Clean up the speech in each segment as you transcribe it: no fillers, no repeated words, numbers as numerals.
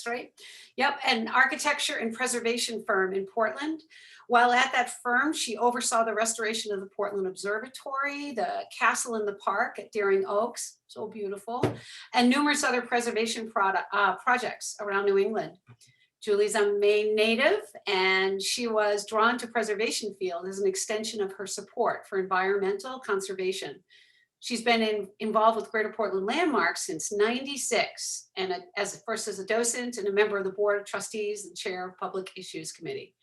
right? Yep, an architecture and preservation firm in Portland. While at that firm, she oversaw the restoration of the Portland Observatory, the castle in the park at Deering Oaks, so beautiful, and numerous other preservation projects around New England. Julie's a Maine native, and she was drawn to preservation field as an extension of her support for environmental conservation. She's been involved with Greater Portland Landmarks since '96, and first as a docent and a member of the Board of Trustees and Chair of Public Issues Committee.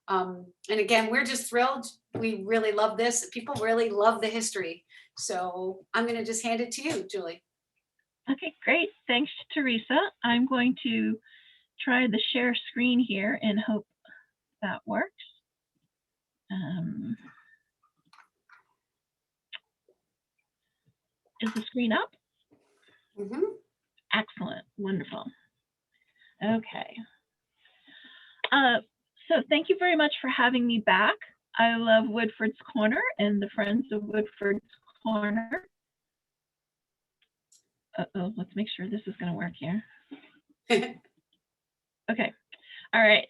And again, we're just thrilled. We really love this. People really love the history. So I'm going to just hand it to you, Julie. Okay, great. Thanks, Teresa. I'm going to try the share screen here and hope that works. Is the screen up? Mm-hmm. Excellent, wonderful. Okay. So thank you very much for having me back. I love Woodford's Corner and the Friends of Woodford's Corner. Uh-oh, let's make sure this is going to work here. Okay, all right.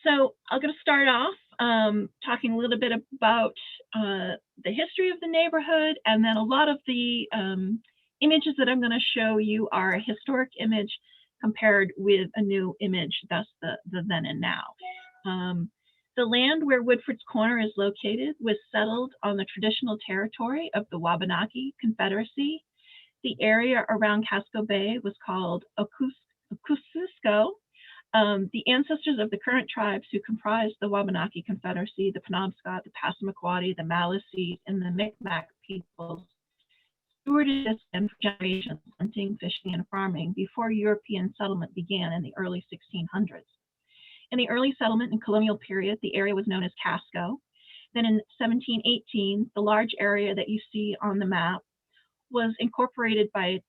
So I'm going to start off talking a little bit about the history of the neighborhood, and then a lot of the images that I'm going to show you are a historic image compared with a new image, thus the then and now. The land where Woodford's Corner is located was settled on the traditional territory of the Wabanaki Confederacy. The area around Casco Bay was called Okusco. The ancestors of the current tribes who comprised the Wabanaki Confederacy, the Penobscot, the Passamaquoddy, the Maliseet, and the Micmac peoples stewarded this land for generations, hunting, fishing, and farming before European settlement began in the early 1600s. In the early settlement and colonial period, the area was known as Casco. Then in 1718, the large area that you see on the map was incorporated by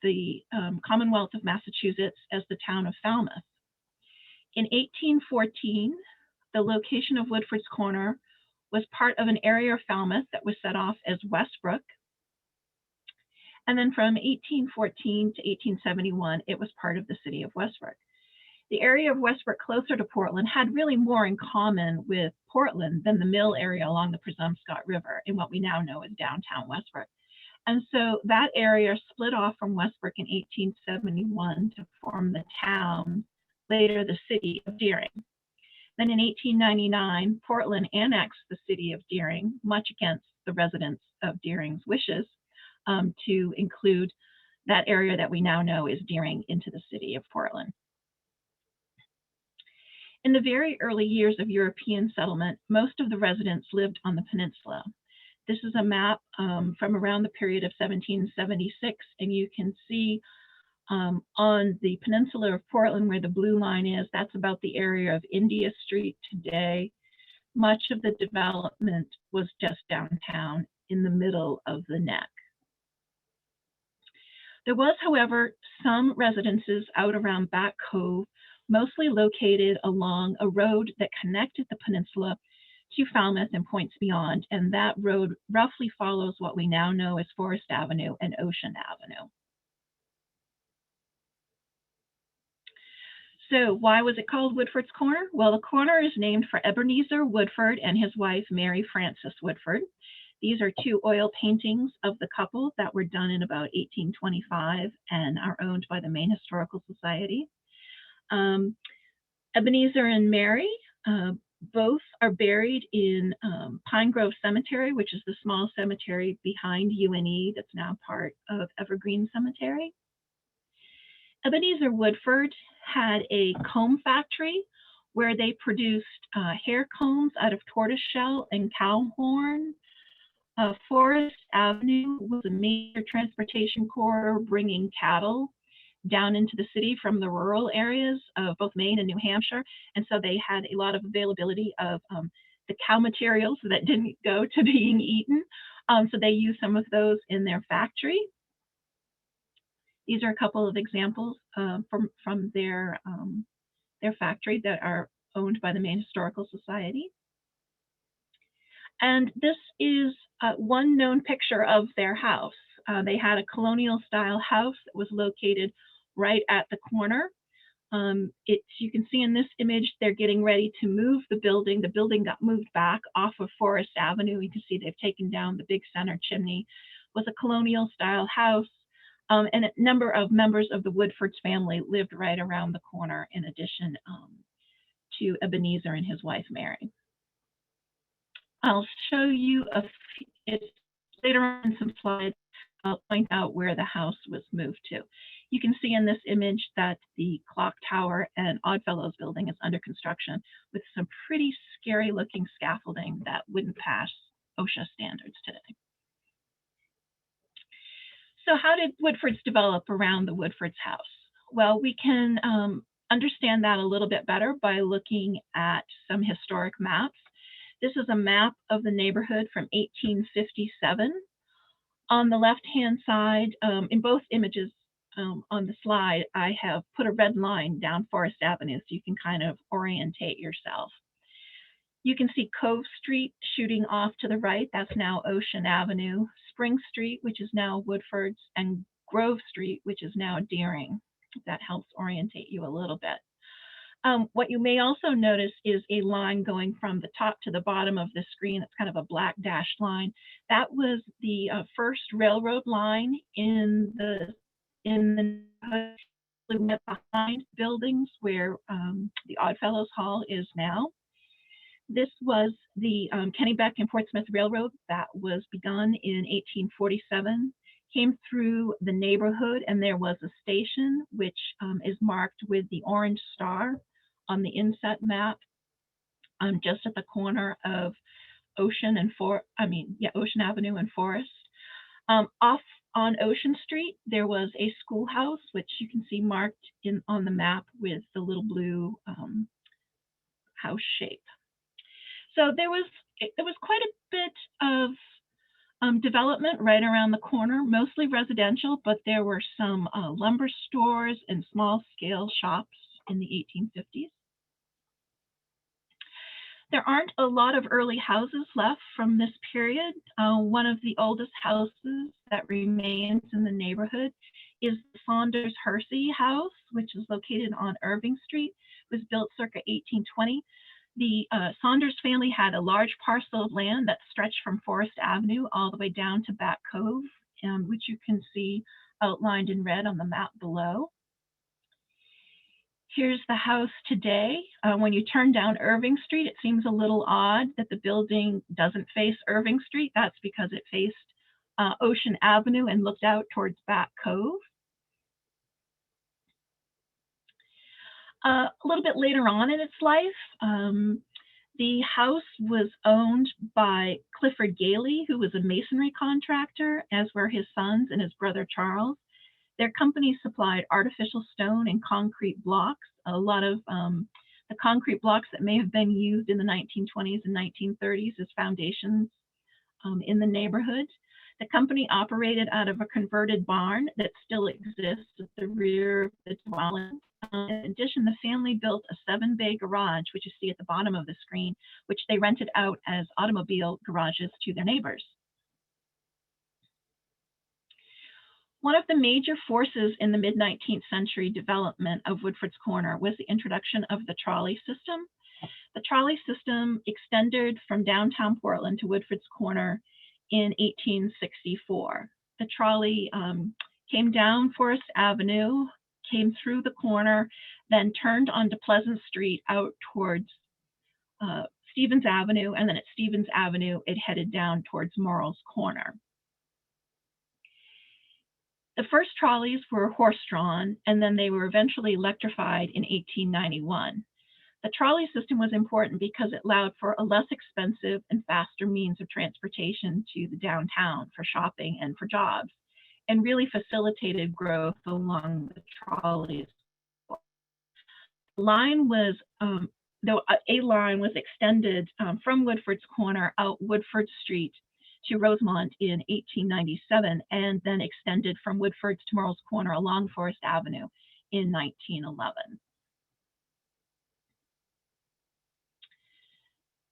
the Commonwealth of Massachusetts as the town of Falmouth. In 1814, the location of Woodford's Corner was part of an area of Falmouth that was set off as Westbrook. And then from 1814 to 1871, it was part of the city of Westbrook. The area of Westbrook closer to Portland had really more in common with Portland than the mill area along the Penobscot River in what we now know as downtown Westbrook. And so that area split off from Westbrook in 1871 to form the town, later the city of Deering. Then in 1899, Portland annexed the city of Deering, much against the residents of Deering's wishes, to include that area that we now know as Deering into the city of Portland. In the very early years of European settlement, most of the residents lived on the peninsula. This is a map from around the period of 1776, and you can see on the peninsula of Portland where the blue line is, that's about the area of India Street today. Much of the development was just downtown in the middle of the neck. There was, however, some residences out around Back Cove, mostly located along a road that connected the peninsula to Falmouth and points beyond, and that road roughly follows what we now know as Forest Avenue and Ocean Avenue. So why was it called Woodford's Corner? Well, the corner is named for Ebenezer Woodford and his wife, Mary Frances Woodford. These are two oil paintings of the couple that were done in about 1825 and are owned by the Maine Historical Society. Ebenezer and Mary both are buried in Pine Grove Cemetery, which is the small cemetery behind UNE that's now part of Evergreen Cemetery. Ebenezer Woodford had a comb factory where they produced hair combs out of tortoiseshell and cow horn. Forest Avenue was a major transportation corridor bringing cattle down into the city from the rural areas of both Maine and New Hampshire. And so they had a lot of availability of the cow materials that didn't go to being eaten. So they used some of those in their factory. These are a couple of examples from their factory that are owned by the Maine Historical Society. And this is one known picture of their house. They had a colonial style house that was located right at the corner You can see in this image, they're getting ready to move the building. The building got moved back off of Forest Avenue. You can see they've taken down the big center chimney. It was a colonial style house. And a number of members of the Woodfords family lived right around the corner, in addition to Ebenezer and his wife, Mary. I'll show you later on some slides. I'll point out where the house was moved to. You can see in this image that the clock tower and Oddfellows building is under construction with some pretty scary looking scaffolding that wouldn't pass OSHA standards today. So how did Woodfords develop around the Woodfords house? Well, we can understand that a little bit better by looking at some historic maps. This is a map of the neighborhood from 1857. On the left-hand side, in both images on the slide, I have put a red line down Forest Avenue so you can kind of orientate yourself. You can see Cove Street shooting off to the right. That's now Ocean Avenue. Spring Street, which is now Woodfords, and Grove Street, which is now Deering. That helps orientate you a little bit. What you may also notice is a line going from the top to the bottom of the screen. It's kind of a black dashed line. That was the first railroad line in the neighborhood behind buildings where the Oddfellows Hall is now. This was the Beck and Portsmouth Railroad that was begun in 1847, came through the neighborhood, and there was a station which is marked with the orange star on the inset map, just at the corner of Ocean Avenue and Forest. Off on Ocean Street, there was a schoolhouse, which you can see marked on the map with the little blue house shape. So there was quite a bit of development right around the corner, mostly residential, but there were some lumber stores and small scale shops in the 1850s. There aren't a lot of early houses left from this period. One of the oldest houses that remains in the neighborhood is the Saunders Hersey house, which is located on Irving Street. It was built circa 1820. The Saunders family had a large parcel of land that stretched from Forest Avenue all the way down to Back Cove, which you can see outlined in red on the map below. Here's the house today. When you turn down Irving Street, it seems a little odd that the building doesn't face Irving Street. That's because it faced Ocean Avenue and looked out towards Back Cove. A little bit later on in its life, the house was owned by Clifford Gailey, who was a masonry contractor, as were his sons and his brother Charles. Their company supplied artificial stone and concrete blocks. A lot of the concrete blocks that may have been used in the 1920s and 1930s as foundations in the neighborhood. The company operated out of a converted barn that still exists at the rear of the dwelling. In addition, the family built a 7-bay garage, which you see at the bottom of the screen, which they rented out as automobile garages to their neighbors. One of the major forces in the mid-19th century development of Woodford's Corner was the introduction of the trolley system. The trolley system extended from downtown Portland to Woodford's Corner in 1864. The trolley came down Forest Avenue, came through the corner, then turned onto Pleasant Street out towards Stevens Avenue, and then at Stevens Avenue, it headed down towards Morrow's Corner. The first trolleys were horse-drawn, and then they were eventually electrified in 1891. The trolley system was important because it allowed for a less expensive and faster means of transportation to the downtown for shopping and for jobs, and really facilitated growth along the trolleys. The line was, though a line was extended from Woodford's Corner out Woodford Street to Rosemont in 1897, and then extended from Woodford's to Morrow's Corner along Forest Avenue in 1911.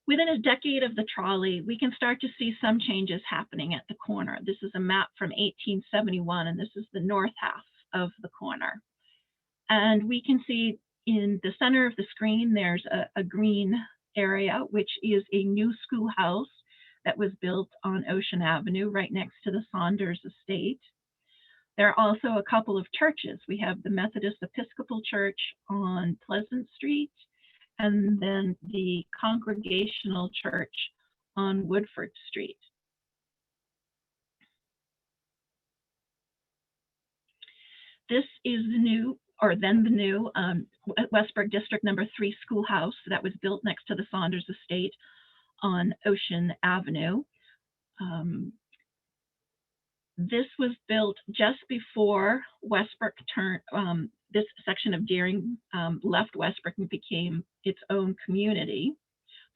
Within a decade of the trolley, we can start to see some changes happening at the corner. This is a map from 1871, and this is the north half of the corner. And we can see In the center of the screen, there's a green area, which is a new schoolhouse that was built on Ocean Avenue right next to the Saunders estate. There are also a couple of churches. We have the Methodist Episcopal Church on Pleasant Street, and then the Congregational Church on Woodford Street. This is the new, or then the new, Westbrook District Number 3 Schoolhouse that was built next to the Saunders estate on Ocean Avenue. This was built just before Westbrook this section of Deering left Westbrook and became its own community.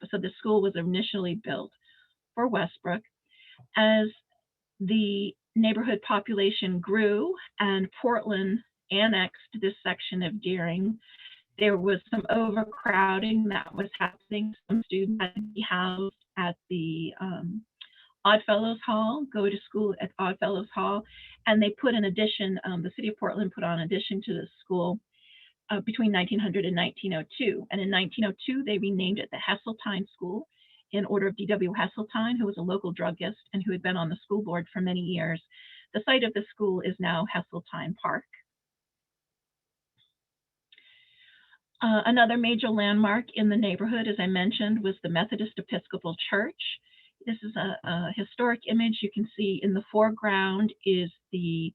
So the school was initially built for Westbrook. As the neighborhood population grew and Portland annexed this section of Deering, there was some overcrowding that was happening. Some students had to be housed at the Oddfellows Hall, go to school at Oddfellows Hall, and they put an addition, the city of Portland put on addition to the school between 1900 and 1902. And in 1902, they renamed it the Heseltine School in honor of D.W. Heseltine, who was a local druggist and who had been on the school board for many years. The site of the school is now Heseltine Park. Another major landmark in the neighborhood, as I mentioned, was the Methodist Episcopal Church. This is a historic image. You can see in the foreground is the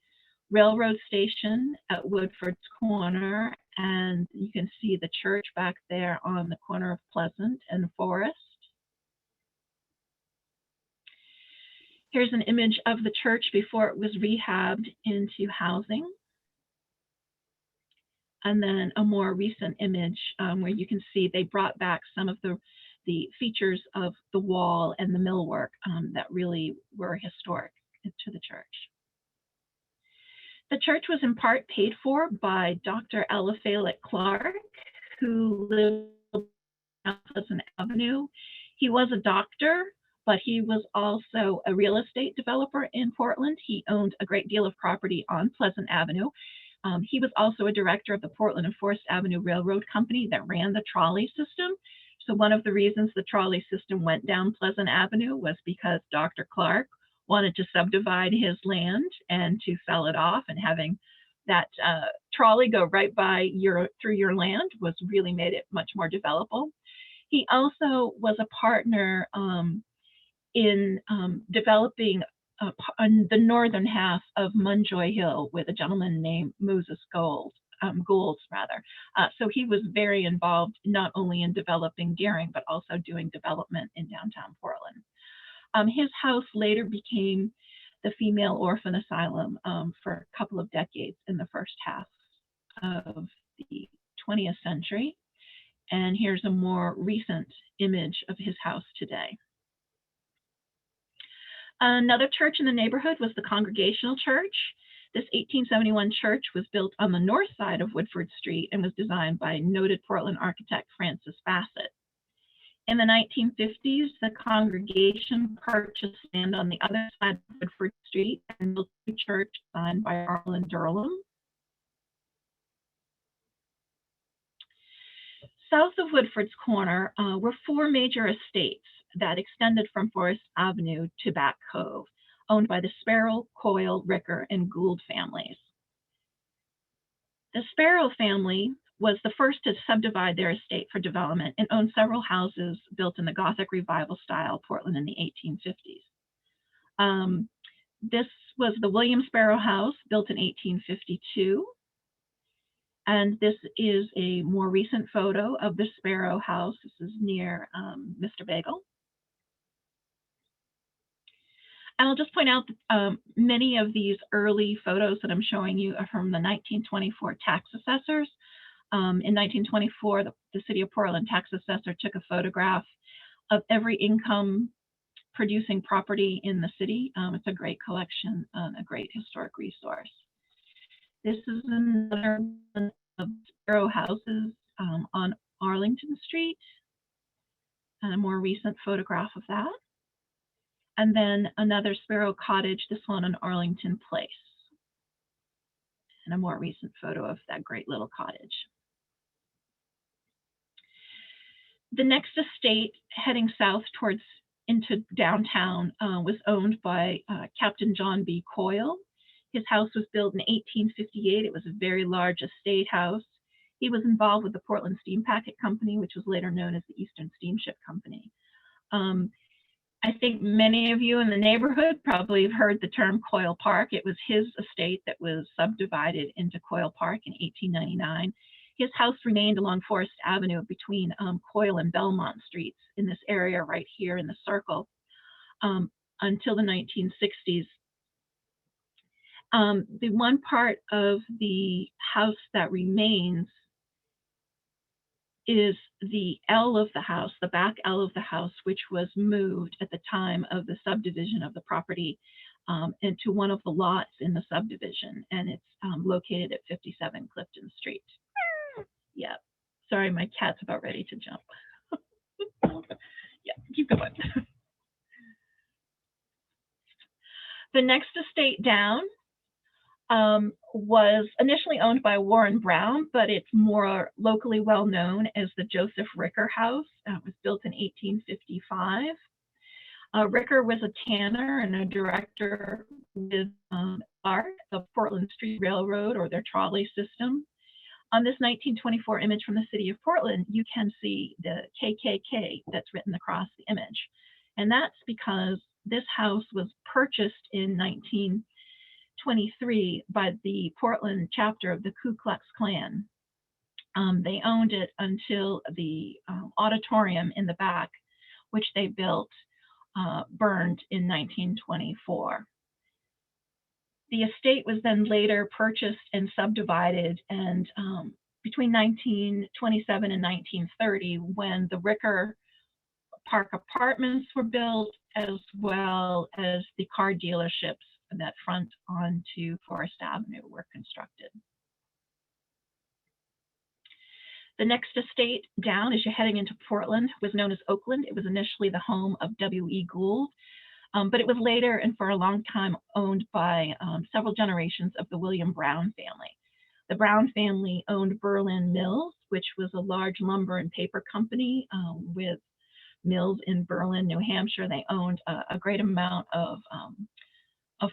railroad station at Woodford's corner, and you can see the church back there on the corner of Pleasant and Forest. Here's an image of the church before it was rehabbed into housing. And then a more recent image where you can see they brought back some of the features of the wall and the millwork that really were historic to the church. The church was in part paid for by Dr. Eliphalet Clark, who lived on Pleasant Avenue. He was a doctor, but he was also a real estate developer in Portland. He owned a great deal of property on Pleasant Avenue. He was also a director of the Portland and Forest Avenue Railroad Company that ran the trolley system. So one of the reasons the trolley system went down Pleasant Avenue was because Dr. Clark wanted to subdivide his land and to sell it off, and having that trolley go right by through your land was really made it much more developable. He also was a partner in developing on the northern half of Munjoy Hill with a gentleman named Moses Goulds. So he was very involved not only in developing Deering, but also doing development in downtown Portland. His house later became the female orphan asylum for a couple of decades in the first half of the 20th century. And here's a more recent image of his house today. Another church in the neighborhood was the Congregational Church. This 1871 church was built on the north side of Woodford Street and was designed by noted Portland architect Francis Bassett. In the 1950s, the congregation purchased land on the other side of Woodford Street and built a church designed by Arlen Durham. South of Woodford's corner were 4 major estates that extended from Forest Avenue to Back Cove, owned by the Sparrow, Coyle, Ricker, and Gould families. The Sparrow family was the first to subdivide their estate for development and owned several houses built in the Gothic Revival style Portland in the 1850s. This was the William Sparrow House, built in 1852. And this is a more recent photo of the Sparrow House. This is near Mr. Bagel. And I'll just point out that many of these early photos that I'm showing you are from the 1924 tax assessors. In 1924, the City of Portland tax assessor took a photograph of every income producing property in the city. It's a great collection, a great historic resource. This is another one of Sparrow houses on Arlington Street, and a more recent photograph of that. And then another Sparrow cottage, this one on Arlington Place, and a more recent photo of that great little cottage. The next estate heading south towards into downtown was owned by Captain John B. Coyle. His house was built in 1858. It was a very large estate house. He was involved with the Portland Steam Packet Company, which was later known as the Eastern Steamship Company. I think many of you in the neighborhood probably have heard the term Coyle Park. It was his estate that was subdivided into Coyle Park in 1899. His house remained along Forest Avenue between Coyle and Belmont Streets in this area right here in the circle until the 1960s. The one part of the house that remains is the L of the house, the back L of the house, which was moved at the time of the subdivision of the property into one of the lots in the subdivision, and it's located at 57 Clifton Street. Yeah, sorry, my cat's about ready to jump. Yeah, keep going. The next estate down was initially owned by Warren Brown, but it's more locally well known as the Joseph Rickerhouse. It was built in 1855. Ricker was a tanner and a director with the Portland Street Railroad, or their trolley system. On this 1924 image from the city of Portland, you can see the KKK that's written across the image. And that's because this house was purchased in 1923 by the Portland chapter of the Ku Klux Klan. They owned it until the auditorium in the back, which they built, burned in 1924. The estate was then later purchased and subdivided, and between 1927 and 1930, when the Ricker Park apartments were built, as well as the car dealerships that front onto Forest Avenue were constructed. The next estate down, as you're heading into Portland, was known as Oakland. It was initially the home of W.E. Gould, but it was later and for a long time owned by several generations of the William Brown family. The Brown family owned Berlin Mills, which was a large lumber and paper company with mills in Berlin, New Hampshire. They owned a great amount of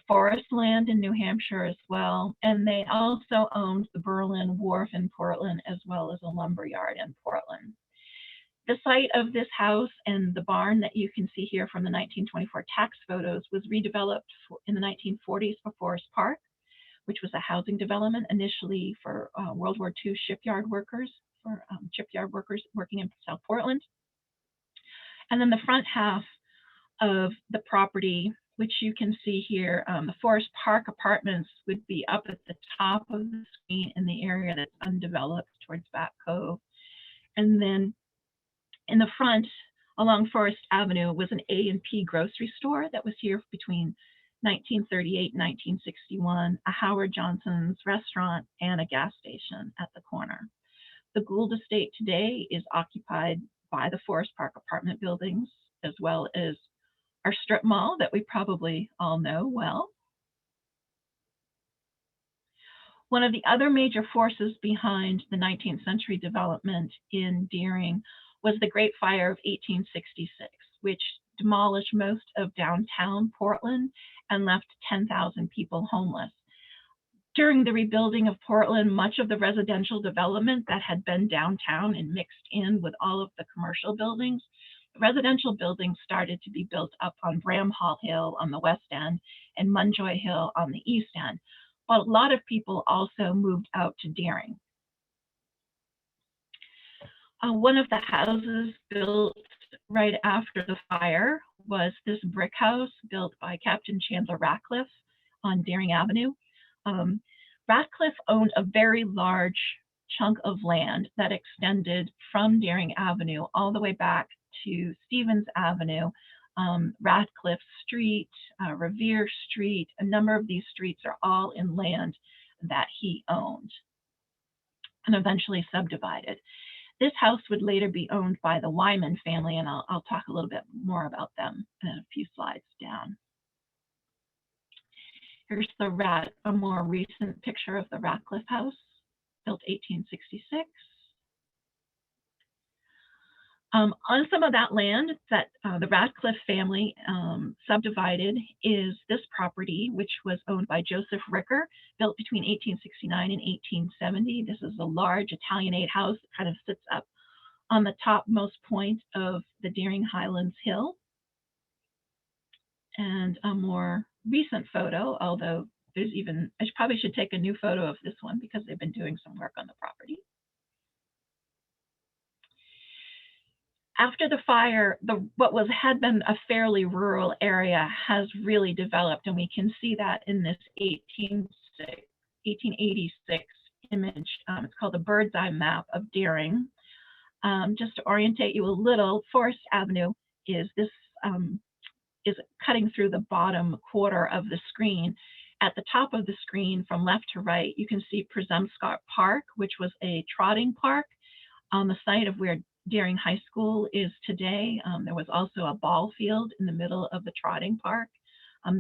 forest land in New Hampshire as well. And they also owned the Berlin Wharf in Portland, as well as a lumber yard in Portland. The site of this house and the barn that you can see here from the 1924 tax photos was redeveloped in the 1940s for Forest Park, which was a housing development initially for World War II shipyard workers, working in South Portland. And then the front half of the property, which you can see here, the Forest Park apartments would be up at the top of the screen in the area that's undeveloped towards Back Cove. And then in the front along Forest Avenue was an A&P grocery store that was here between 1938 and 1961, a Howard Johnson's restaurant, and a gas station at the corner. The Gould estate today is occupied by the Forest Park apartment buildings, as well as our strip mall that we probably all know well. One of the other major forces behind the 19th century development in Deering was the Great Fire of 1866, which demolished most of downtown Portland and left 10,000 people homeless. During the rebuilding of Portland, much of the residential development that had been downtown and mixed in with all of the commercial buildings, residential buildings started to be built up on Bramhall Hill on the west end and Munjoy Hill on the east end. But a lot of people also moved out to Deering. One of the houses built right after the fire was this brick house built by Captain Chandler Ratcliffe on Deering Avenue. Ratcliffe owned a very large chunk of land that extended from Deering Avenue all the way back to Stevens Avenue, Ratcliffe Street, Revere Street. A number of these streets are all in land that he owned and eventually subdivided. This house would later be owned by the Wyman family, and I'll talk a little bit more about them in a few slides down. Here's a more recent picture of the Ratcliffe House, built 1866. On some of that land that the Radcliffe family subdivided is this property, which was owned by Joseph Ricker, built between 1869 and 1870. This is a large Italianate house that kind of sits up on the topmost point of the Deering Highlands Hill. And a more recent photo, although I probably should take a new photo of this one because they've been doing some work on the property. After the fire, what had been a fairly rural area has really developed, and we can see that in this 1886 image. It's called a bird's eye map of Deering. Just to orientate you a little, Forest Avenue is cutting through the bottom quarter of the screen. At the top of the screen, from left to right, you can see Presumpscot Park, which was a trotting park on the site of where Deering High School is today. There was also a ball field in the middle of the trotting park.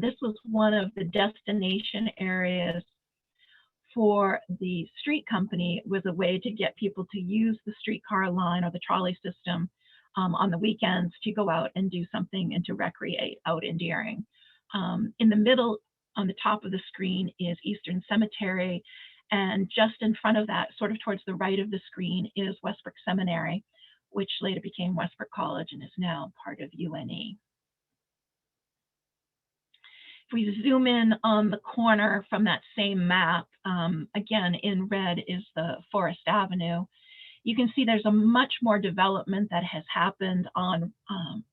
This was one of the destination areas for the street company, was a way to get people to use the streetcar line or the trolley system on the weekends to go out and do something and to recreate out in Deering. In the middle, on the top of the screen, is Eastern Cemetery, and just in front of that, sort of towards the right of the screen, is Westbrook Seminary, which later became Westbrook College and is now part of UNE. If we zoom in on the corner from that same map, again in red is the Forest Avenue. You can see there's a much more development that has happened on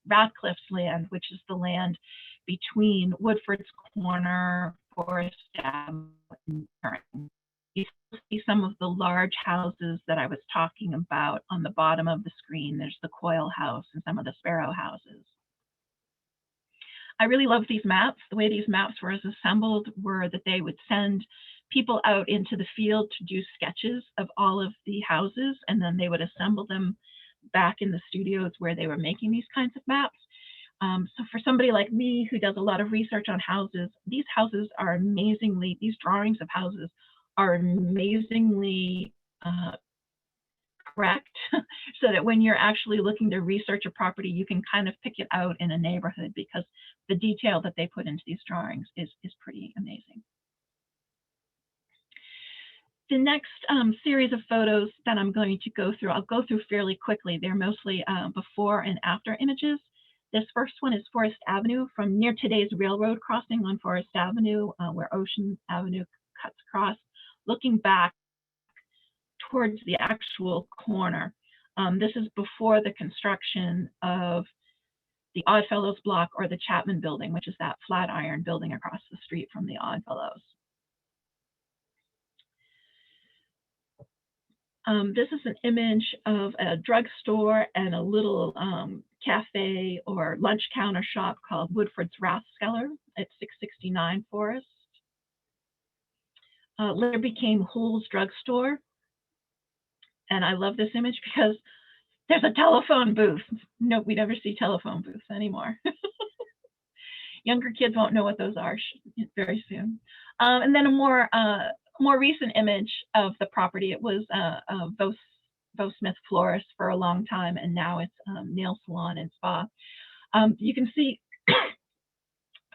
Radcliffe's land, which is the land between Woodford's Corner, Forest Avenue, and Deering. You see some of the large houses that I was talking about on the bottom of the screen. There's the Coyle House and some of the Sparrow houses. I really love these maps. The way these maps were assembled were that they would send people out into the field to do sketches of all of the houses, and then they would assemble them back in the studios where they were making these kinds of maps. So for somebody like me who does a lot of research on houses, these drawings of houses are amazingly correct, so that when you're actually looking to research a property, you can kind of pick it out in a neighborhood because the detail that they put into these drawings is pretty amazing. The next series of photos that I'm going to go through, I'll go through fairly quickly. They're mostly before and after images. This first one is Forest Avenue from near today's railroad crossing on Forest Avenue, where Ocean Avenue cuts across, looking back towards the actual corner. This is before the construction of the Oddfellows block or the Chapman building, which is that Flatiron building across the street from the Oddfellows. This is an image of a drugstore and a little cafe or lunch counter shop called Woodford's Rathskeller at 669 Forest. Later became Hull's Drugstore. And I love this image because there's a telephone booth. No, we never see telephone booths anymore. Younger kids won't know what those are very soon. And then a more recent image of the property. It was Beau Smith Florist for a long time, and now it's nail salon and spa. You can see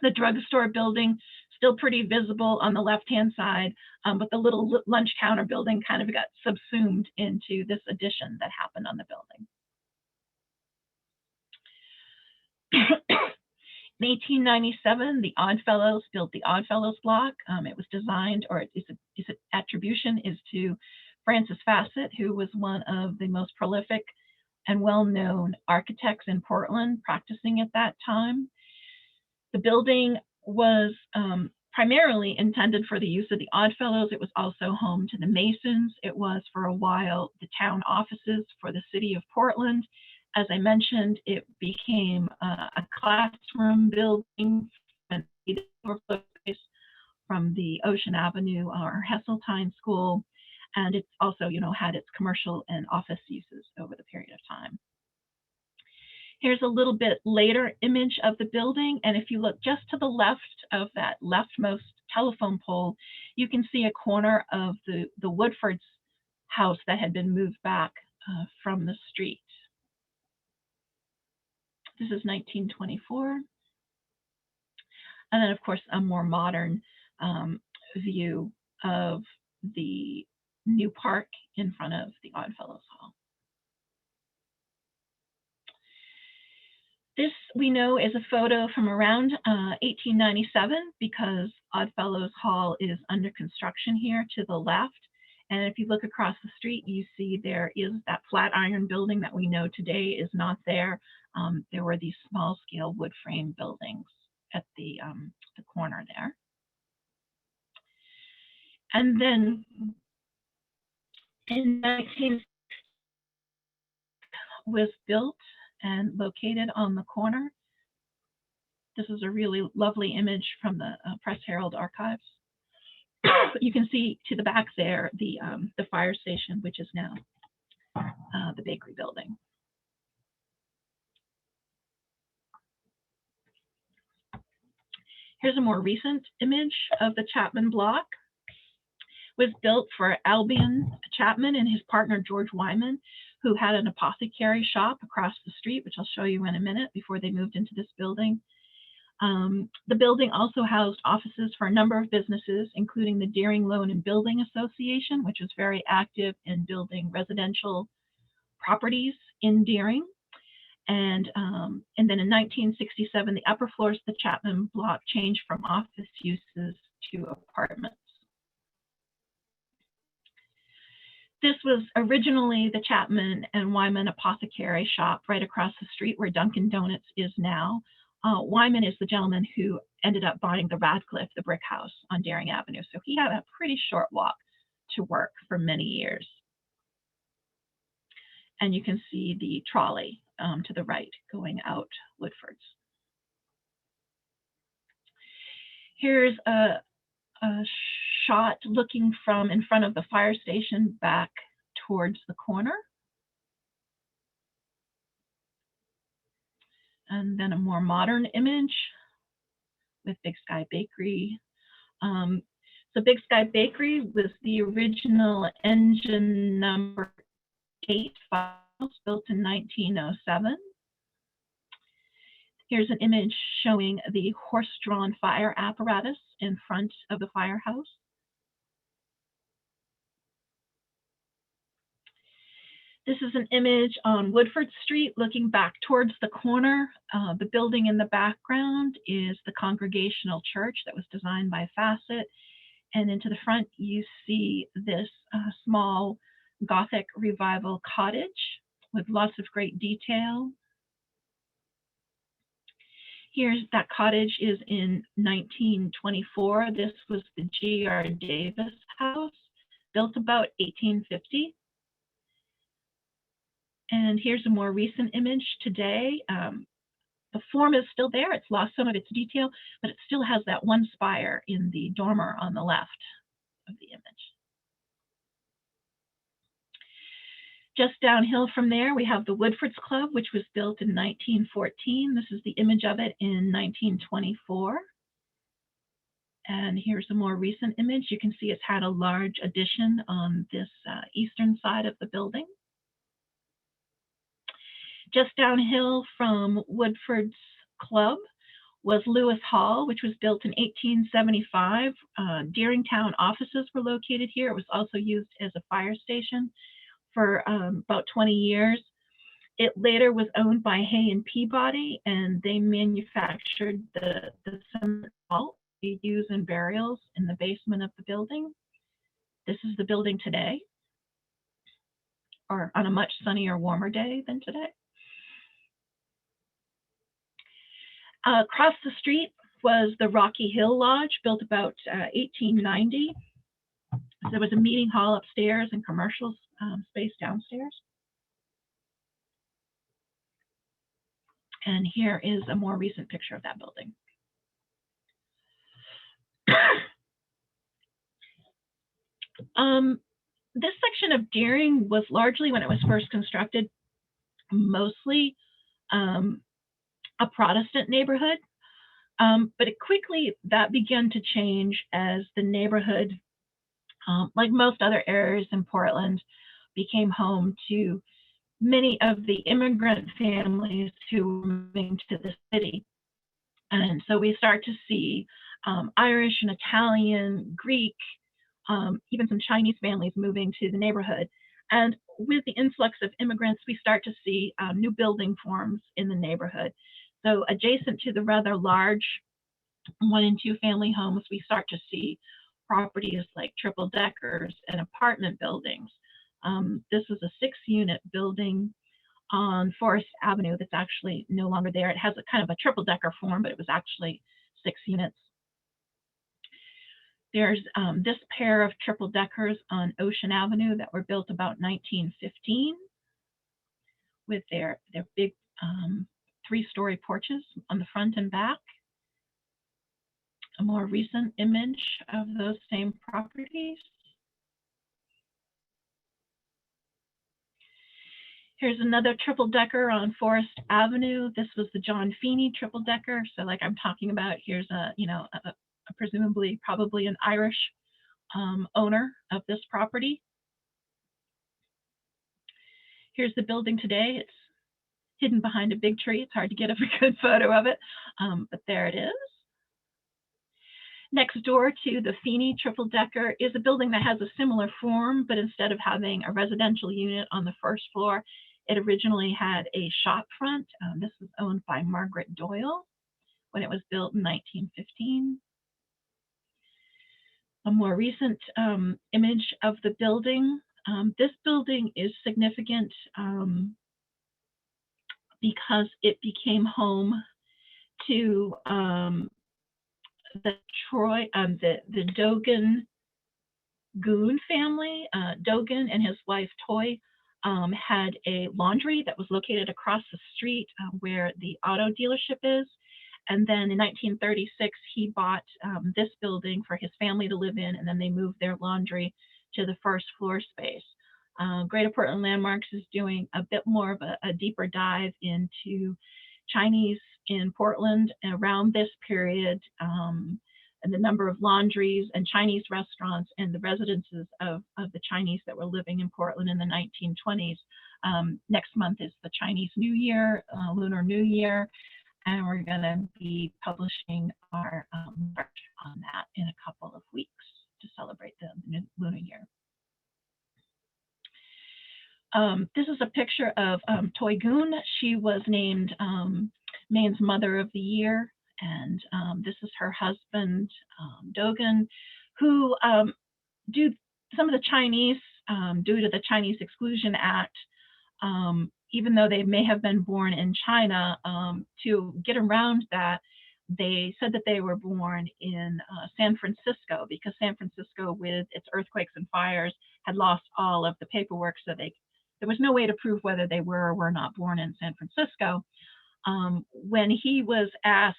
the drugstore building still pretty visible on the left-hand side, but the little lunch counter building kind of got subsumed into this addition that happened on the building. In 1897, the Oddfellows built the Oddfellows block. It was designed, or its attribution is to Francis Fassett, who was one of the most prolific and well-known architects in Portland, practicing at that time. The building was primarily intended for the use of the Oddfellows. It was also home to the Masons. It was, for a while, the town offices for the city of Portland. As I mentioned, it became a classroom building and from the Ocean Avenue or Heseltine School, and it's also, had its commercial and office uses over the period of time. Here's a little bit later image of the building, and if you look just to the left of that leftmost telephone pole, you can see a corner of the Woodfords house that had been moved back from the street. This is 1924. And then, of course, a more modern view of the new park in front of the Oddfellows Hall. This we know is a photo from around 1897 because Oddfellows Hall is under construction here to the left. And if you look across the street, you see there is that Flatiron building that we know today is not there. There were these small scale wood frame buildings at the corner there. And then in 1960 was built and located on the corner. This is a really lovely image from the Press Herald archives. You can see to the back there the fire station, which is now the bakery building. Here's a more recent image of the Chapman block. It was built for Albion Chapman and his partner George Wyman, who had an apothecary shop across the street, which I'll show you in a minute, before they moved into this building. The building also housed offices for a number of businesses, including the Deering Loan and Building Association, which was very active in building residential properties in Deering. And then in 1967, the upper floors of the Chapman block changed from office uses to apartments. This was originally the Chapman and Wyman Apothecary shop right across the street where Dunkin' Donuts is now. Wyman is the gentleman who ended up buying the Radcliffe, the brick house on Deering Avenue. So he had a pretty short walk to work for many years. And you can see the trolley to the right going out Woodfords. Here's a shot looking from in front of the fire station back towards the corner. And then a more modern image with Big Sky Bakery. So Big Sky Bakery was the original engine number 8 files built in 1907. Here's an image showing the horse-drawn fire apparatus in front of the firehouse. This is an image on Woodford Street looking back towards the corner. The building in the background is the Congregational Church that was designed by Fassett. And into the front, you see this small Gothic Revival cottage with lots of great detail. Here's that cottage is in 1924. This was the G.R. Davis house, built about 1850. And here's a more recent image today. The form is still there. It's lost some of its detail, but it still has that one spire in the dormer on the left of the image. Just downhill from there, we have the Woodfords Club, which was built in 1914. This is the image of it in 1924. And here's a more recent image. You can see it's had a large addition on this eastern side of the building. Just downhill from Woodford's Club was Lewis Hall, which was built in 1875. Deering Town offices were located here. It was also used as a fire station for about 20 years. It later was owned by Hay and Peabody, and they manufactured the cement salt we use in burials in the basement of the building. This is the building today, or on a much sunnier, warmer day than today. Across the street was the Rocky Hill Lodge, built about 1890. There was a meeting hall upstairs and commercial space downstairs. And here is a more recent picture of that building. This section of Deering was largely, when it was first constructed, mostly a Protestant neighborhood, but it quickly that began to change as the neighborhood, like most other areas in Portland, became home to many of the immigrant families who were moving to the city. And so we start to see Irish and Italian, Greek, even some Chinese families moving to the neighborhood. And with the influx of immigrants, we start to see new building forms in the neighborhood. So adjacent to the rather large 1 and 2 family homes, we start to see properties like triple deckers and apartment buildings. This is a 6-unit building on Forest Avenue that's actually no longer there. It has a kind of a triple decker form, but it was actually 6 units. There's this pair of triple deckers on Ocean Avenue that were built about 1915 with their big 3-story porches on the front and back. A more recent image of those same properties. Here's another triple decker on Forest Avenue. This was the John Feeney triple decker. So like I'm talking about, here's a presumably probably an Irish owner of this property. Here's the building today. It's hidden behind a big tree. It's hard to get a good photo of it, but there it is. Next door to the Feeney triple decker is a building that has a similar form, but instead of having a residential unit on the first floor, it originally had a shop front. This was owned by Margaret Doyle when it was built in 1915. A more recent image of the building. This building is significant because it became home to the Dogan Goon family. Dogan and his wife Toy had a laundry that was located across the street where the auto dealership is. And then in 1936, he bought this building for his family to live in, and then they moved their laundry to the first floor space. Greater Portland Landmarks is doing a bit more of a deeper dive into Chinese in Portland around this period, and the number of laundries and Chinese restaurants and the residences of the Chinese that were living in Portland in the 1920s. Next month is the Chinese New Year, Lunar New Year, and we're going to be publishing our march on that in a couple of weeks to celebrate the Lunar Year. This is a picture of Toy Goon. She was named Maine's Mother of the Year, and this is her husband, Dogan, who due to the Chinese Exclusion Act, even though they may have been born in China, to get around that, they said that they were born in San Francisco, because San Francisco, with its earthquakes and fires, had lost all of the paperwork, so there was no way to prove whether they were or were not born in San Francisco. When he was asked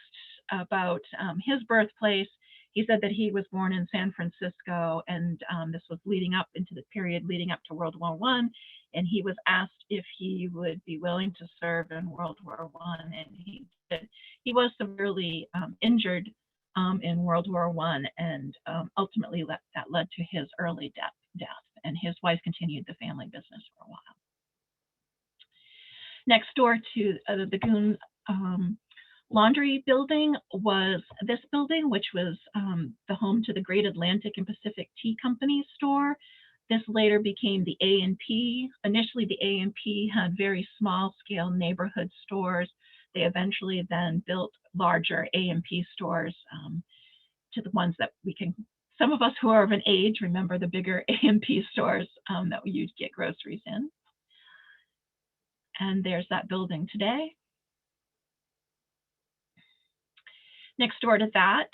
about his birthplace, he said that he was born in San Francisco, and this was leading up into the period leading up to World War I, and he was asked if he would be willing to serve in World War I, and he did. He was severely injured in World War I, and ultimately that led to his early death, and his wife continued the family business for a while. Next door to the Goon Laundry building was this building, which was the home to the Great Atlantic and Pacific Tea Company store. This later became the A&P. Initially, the A&P had very small scale neighborhood stores. They eventually then built larger A&P stores to the ones that some of us who are of an age remember the bigger A&P stores that you'd get groceries in. And there's that building today. Next door to that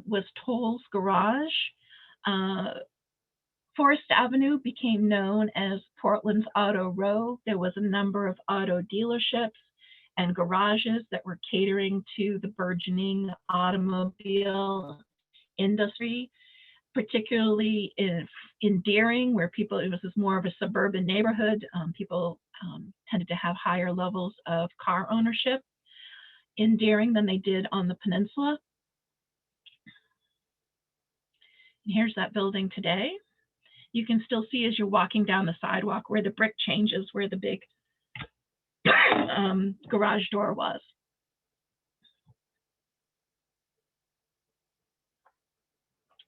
was Toll's Garage. Forest Avenue became known as Portland's Auto Row. There was a number of auto dealerships and garages that were catering to the burgeoning automobile industry, particularly in Deering, where it was more of a suburban neighborhood. People tended to have higher levels of car ownership in Deering than they did on the peninsula. And here's that building today. You can still see as you're walking down the sidewalk where the brick changes, where the big garage door was.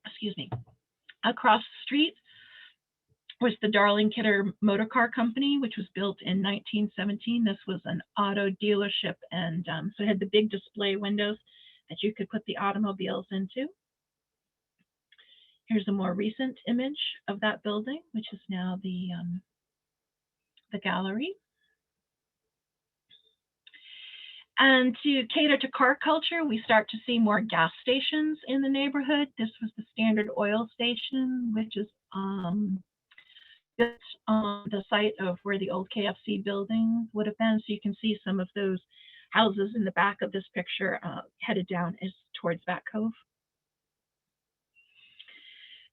Excuse me. Across the street was the Darling Kidder Motor Car Company, which was built in 1917. This was an auto dealership, and so it had the big display windows that you could put the automobiles into. Here's a more recent image of that building, which is now the gallery. And to cater to car culture, we start to see more gas stations in the neighborhood. This was the Standard Oil Station, which is built on the site of where the old KFC building would have been. So you can see some of those houses in the back of this picture headed down towards Back Cove.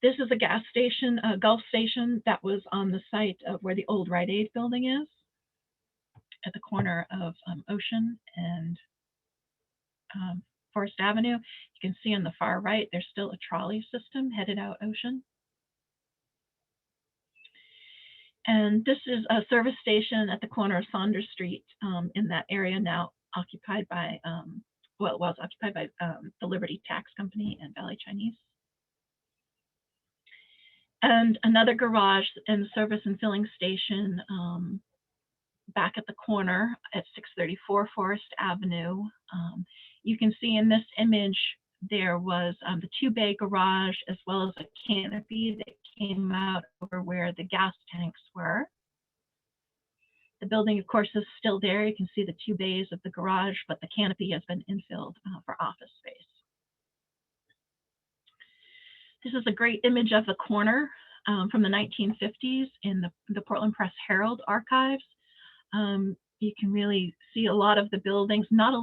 This is a gas station, a Gulf station that was on the site of where the old Rite Aid building is, at the corner of Ocean and Forest Avenue. You can see on the far right, there's still a trolley system headed out Ocean. And this is a service station at the corner of Saunders Street in that area, now occupied by, well, it was occupied by the Liberty Tax Company and Valley Chinese. And another garage and service and filling station back at the corner at 634 Forest Avenue. You can see in this image, there was the 2-bay garage as well as a canopy that came out over where the gas tanks were. The building, of course, is still there. You can see the 2 bays of the garage, but the canopy has been infilled for office space. This is a great image of the corner from the 1950s in the Portland Press Herald archives. You can really see a lot of the buildings, not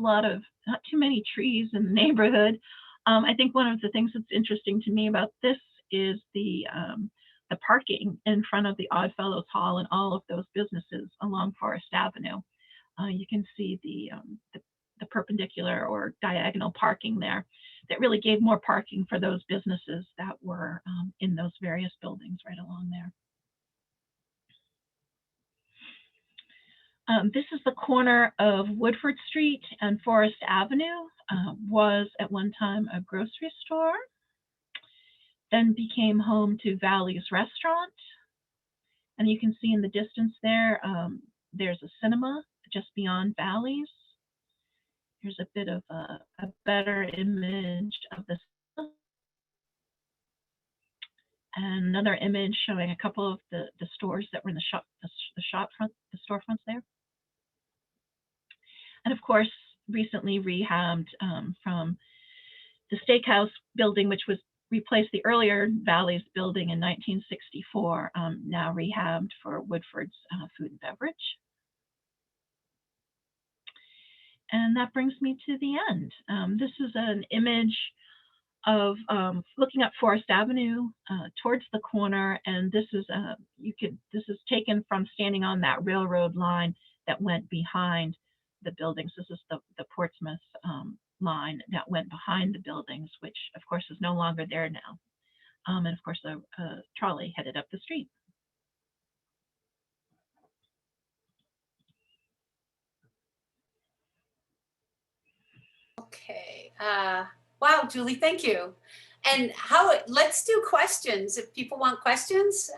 too many trees in the neighborhood. I think one of the things that's interesting to me about this is the parking in front of the Oddfellows Hall and all of those businesses along Forest Avenue. You can see the perpendicular or diagonal parking there that really gave more parking for those businesses that were in those various buildings right along there. This is the corner of Woodford Street and Forest Avenue. Was at one time a grocery store, then became home to Valley's Restaurant. And you can see in the distance there, there's a cinema just beyond Valley's. Here's a bit of a better image of the cinema. And another image showing a couple of the stores that were in the storefronts there. And of course, recently rehabbed from the Steakhouse building, which was replaced the earlier Valley's building in 1964, now rehabbed for Woodford's food and beverage. And that brings me to the end. This is an image of looking up Forest Avenue towards the corner, and this is taken from standing on that railroad line that went behind the buildings. This is the Portsmouth line that went behind the buildings, which of course is no longer there now. And of course a trolley headed up the street. Okay. Wow, Julie, thank you. And let's do questions if people want questions.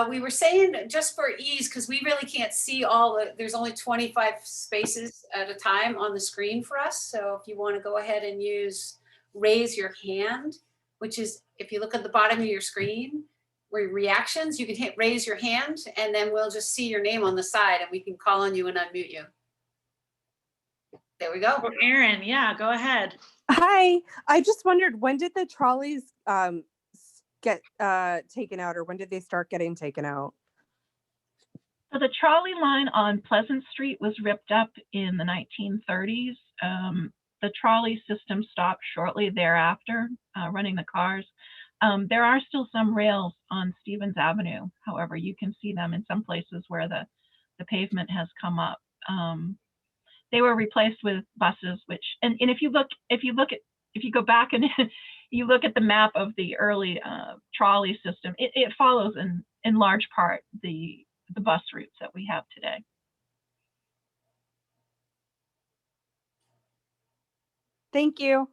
We were saying just for ease, because we really can't see there's only 25 spaces at a time on the screen for us. So if you want to go ahead and raise your hand, which is, if you look at the bottom of your screen, where reactions, you can hit raise your hand, and then we'll just see your name on the side and we can call on you and unmute you. There we go. Erin, yeah, go ahead. Hi, I just wondered, when did the trolleys get taken out, or when did they start getting taken out? So the trolley line on Pleasant Street was ripped up in the 1930s. The trolley system stopped shortly thereafter, running the cars. There are still some rails on Stevens Avenue. However, you can see them in some places where the pavement has come up. They were replaced with buses, and if you go back and you look at the map of the early trolley system, it follows in large part the bus routes that we have today. Thank you.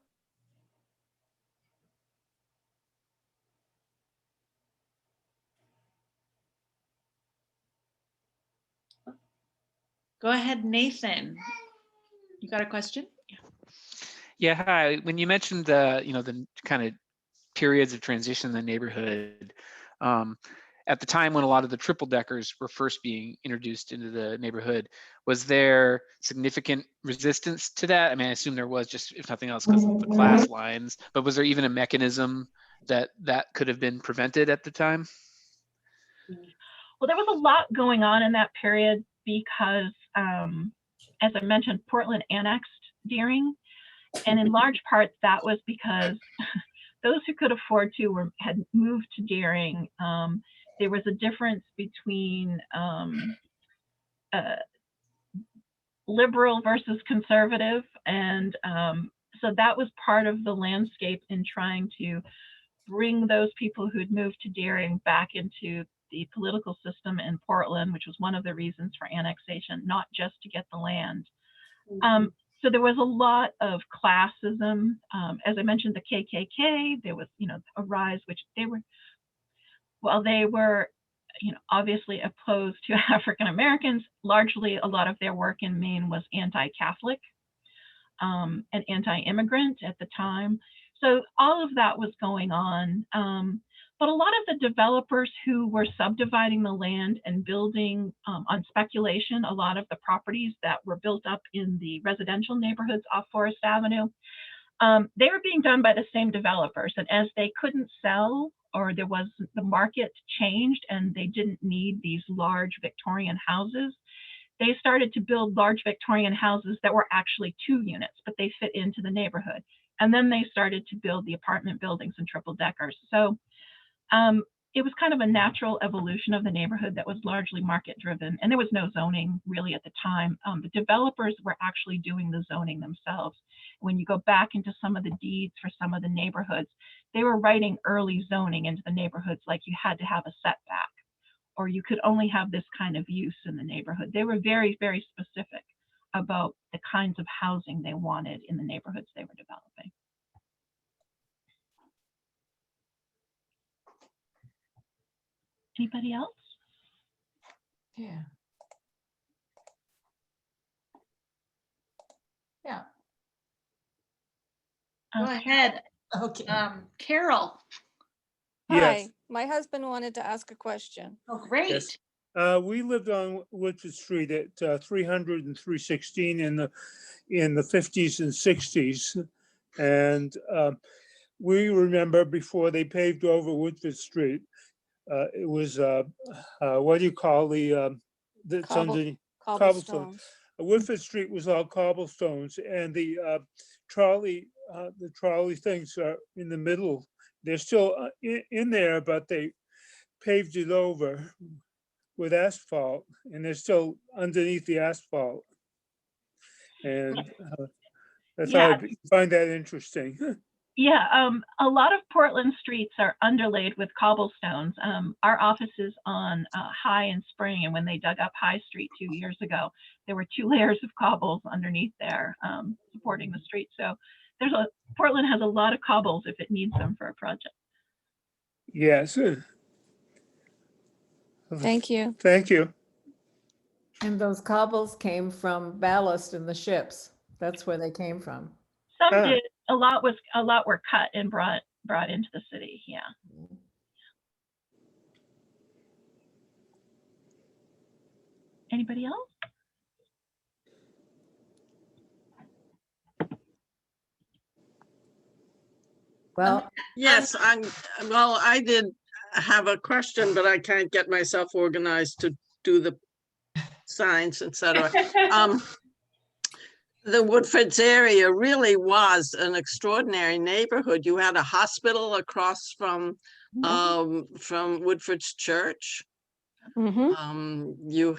Go ahead, Nathan. You got a question? Yeah, hi. When you mentioned the kind of periods of transition in the neighborhood, at the time when a lot of the triple deckers were first being introduced into the neighborhood, was there significant resistance to that? I mean, I assume there was, just if nothing else, because of the class lines, but was there even a mechanism that could have been prevented at the time? Well, there was a lot going on in that period because, as I mentioned, Portland annexed Deering. And in large part, that was because those who could afford to had moved to Deering. There was a difference between liberal versus conservative. And so that was part of the landscape in trying to bring those people who'd moved to Deering back into the political system in Portland, which was one of the reasons for annexation, not just to get the land. So there was a lot of classism. As I mentioned, the KKK, there was, a rise, which they were obviously opposed to African Americans. Largely, a lot of their work in Maine was anti-Catholic and anti-immigrant at the time. So all of that was going on. But a lot of the developers who were subdividing the land and building on speculation, a lot of the properties that were built up in the residential neighborhoods off Forest Avenue, they were being done by the same developers. And as they couldn't sell, or the market changed and they didn't need these large Victorian houses, they started to build large Victorian houses that were actually 2 units, but they fit into the neighborhood. And then they started to build the apartment buildings and triple deckers. So it was kind of a natural evolution of the neighborhood that was largely market driven. And there was no zoning really at the time. The developers were actually doing the zoning themselves. When you go back into some of the deeds for some of the neighborhoods, they were writing early zoning into the neighborhoods, like you had to have a setback, or you could only have this kind of use in the neighborhood. They were very, very specific about the kinds of housing they wanted in the neighborhoods they were developing. Anybody else? Yeah. Yeah. Go ahead, Okay. Carol. Hi, Yes. my husband wanted to ask a question. Oh, great. Yes. We lived on Woodford Street at 300 and 316 in the 50s and 60s. And we remember before they paved over Woodford Street, it was, what do you call that's Cobble- underneath? Cobblestones. Woodford Street was all cobblestones, and the trolley things are in the middle. They're still in there, but they paved it over with asphalt, and they're still underneath the asphalt. And I thought I'd find that interesting. Yeah, a lot of Portland streets are underlaid with cobblestones. Our office is on High and Spring, and when they dug up High Street 2 years ago, there were 2 layers of cobbles underneath there supporting the street. So Portland has a lot of cobbles if it needs them for a project. Yes. Thank you. Thank you. And those cobbles came from ballast in the ships. That's where they came from. Some did. A lot were cut and brought into the city. Yeah. Anybody else? Well, Yes, I did have a question, but I can't get myself organized to do the signs, etc. The Woodfords area really was an extraordinary neighborhood. You had a hospital across from Woodford's church. You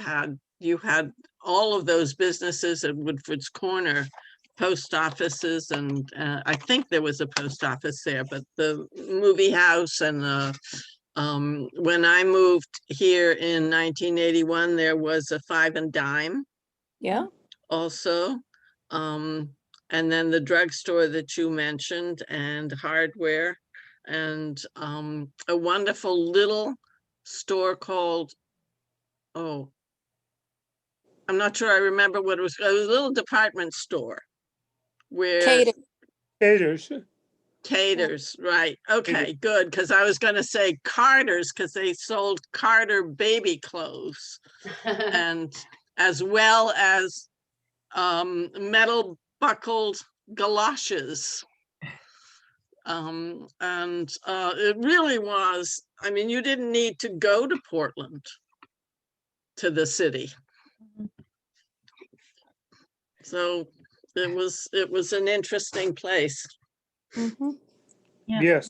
had all of those businesses at Woodford's Corner, post offices, and I think there was a post office there, but the movie house, and when I moved here in 1981, there was a 5 and Dime. Yeah. Also, and then the drugstore that you mentioned, and hardware, and a wonderful little store called, oh, I'm not sure I remember what it was. It was a little department store where Katie, Caters. Caters, right? Okay, good. Because I was going to say Carter's, because they sold Carter baby clothes, and as well as metal buckled galoshes. It really was, I mean, you didn't need to go to Portland, to the city. So it was an interesting place. Mhm. Yeah. Yes.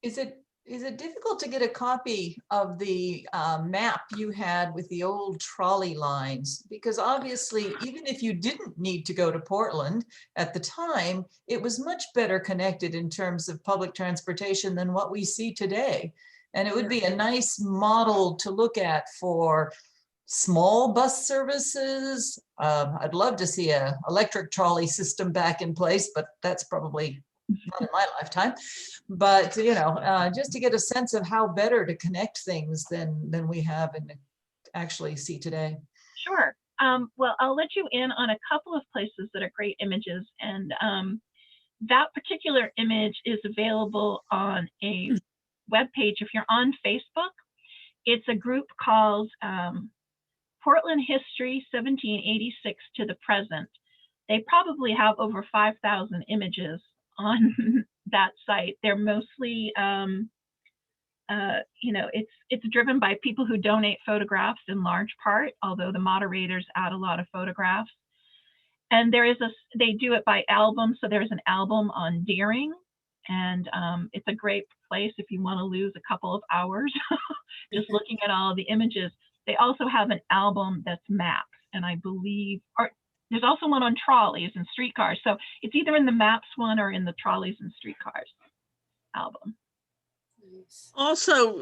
Is it difficult to get a copy of the map you had with the old trolley lines? Because obviously, even if you didn't need to go to Portland at the time, it was much better connected in terms of public transportation than what we see today. And it would be a nice model to look at for small bus services. I'd love to see a electric trolley system back in place, but that's probably not in my lifetime. But you know, just to get a sense of how better to connect things than we have and actually see today. Sure. Well, I'll let you in on a couple of places that are great images, and that particular image is available on a web page. If you're on Facebook, it's a group called Portland History 1786 to the Present. They probably have over 5,000 images on that site. They're mostly, you know, it's driven by people who donate photographs in large part, although the moderators add a lot of photographs. And they do it by album. So there's an album on Deering, and it's a great place if you want to lose a couple of hours just looking at all of the images. They also have an album that's maps, and I believe, or there's also one on trolleys and streetcars. So it's either in the maps one or in the trolleys and streetcars album. Also,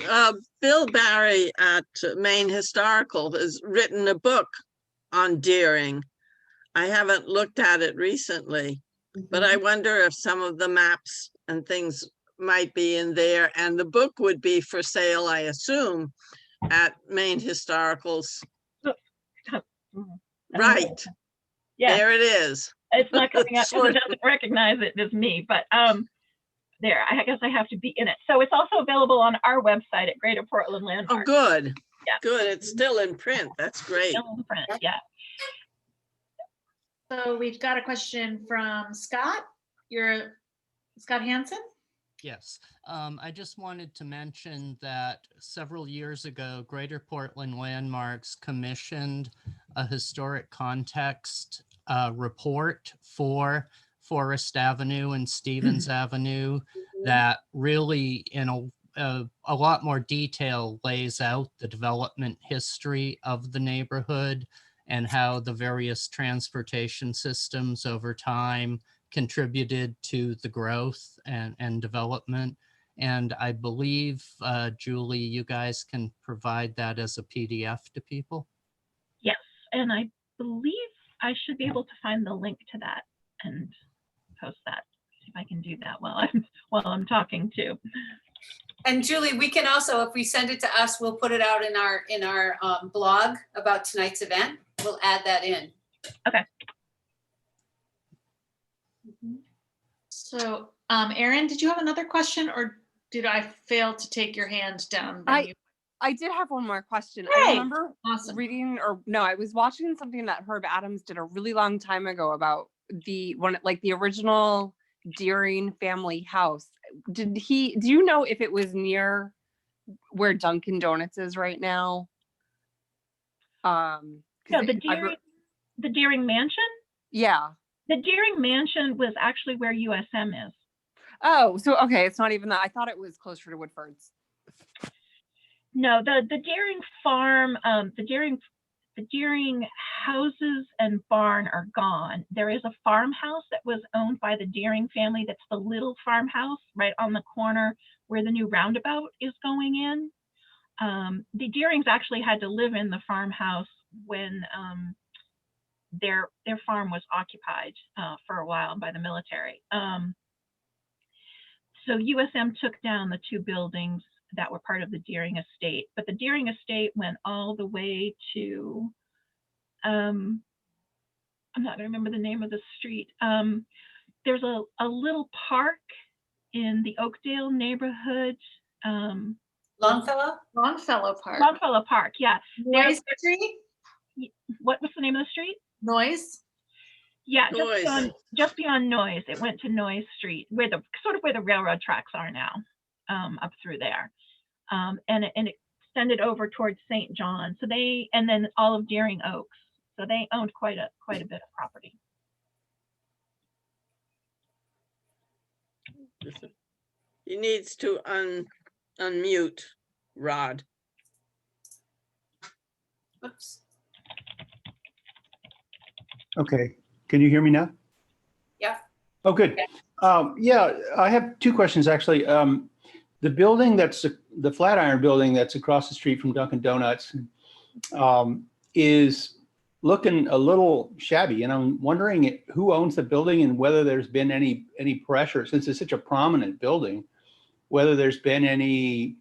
Bill Barry at Maine Historical has written a book on Deering. I haven't looked at it recently, but I wonder if some of the maps and things might be in there, and the book would be for sale, I assume, at Maine Historical's. Right. Yeah. There it is. It's not coming up because it doesn't recognize it as me, but there, I guess I have to be in it. So it's also available on our website at Greater Portland Landmark. Oh, good. Yeah. Good. It's still in print. That's great. Still in print, yeah. So we've got a question from Scott. You're Scott Hansen? Yes, I just wanted to mention that several years ago, Greater Portland Landmarks commissioned a historic context report for Forest Avenue and Stevens Avenue that really, in a lot more detail, lays out the development history of the neighborhood and how the various transportation systems over time contributed to the growth and development. And I believe, Julie, you guys can provide that as a PDF to people. Yes, and I believe I should be able to find the link to that and post that. See if I can do that while I'm talking too. And Julie, we can also, if we send it to us, we'll put it out in our blog about tonight's event. We'll add that in. Okay. So, Erin, did you have another question, or did I fail to take your hand down? I did have one more question. Hey, I remember awesome. reading, or no, I was watching something that Herb Adams did a really long time ago about the original Deering family house. Do you know if it was near where Dunkin' Donuts is right now? No, the Deering Mansion? Yeah. The Deering Mansion was actually where USM is. Oh, so okay, it's not even that. I thought it was closer to Woodfords. No, the Deering farm, the Deering houses and barn are gone. There is a farmhouse that was owned by the Deering family. That's the little farmhouse right on the corner where the new roundabout is going in. The Deerings actually had to live in the farmhouse when their farm was occupied for a while by the military. So USM took down the 2 buildings that were part of the Deering estate, but the Deering estate went all the way to, I'm not gonna remember the name of the street. There's a little park in the Oakdale neighborhood. Longfellow? Longfellow Park. Longfellow Park, yeah. Noise Street? What was the name of the street? Noise? Yeah, Noise. just beyond Noise. It went to Noise Street, where the where the railroad tracks are now, up through there, and it extended over towards St. John. So and then all of Deering Oaks. So they owned quite a bit of property. He needs to unmute Rod. Oops. Okay, can you hear me now? Yeah. Oh, good. Yeah, I have 2 questions actually. The building the Flatiron building that's across the street from Dunkin' Donuts is looking a little shabby, and I'm wondering who owns the building and whether there's been any pressure, since it's such a prominent building, whether there's been any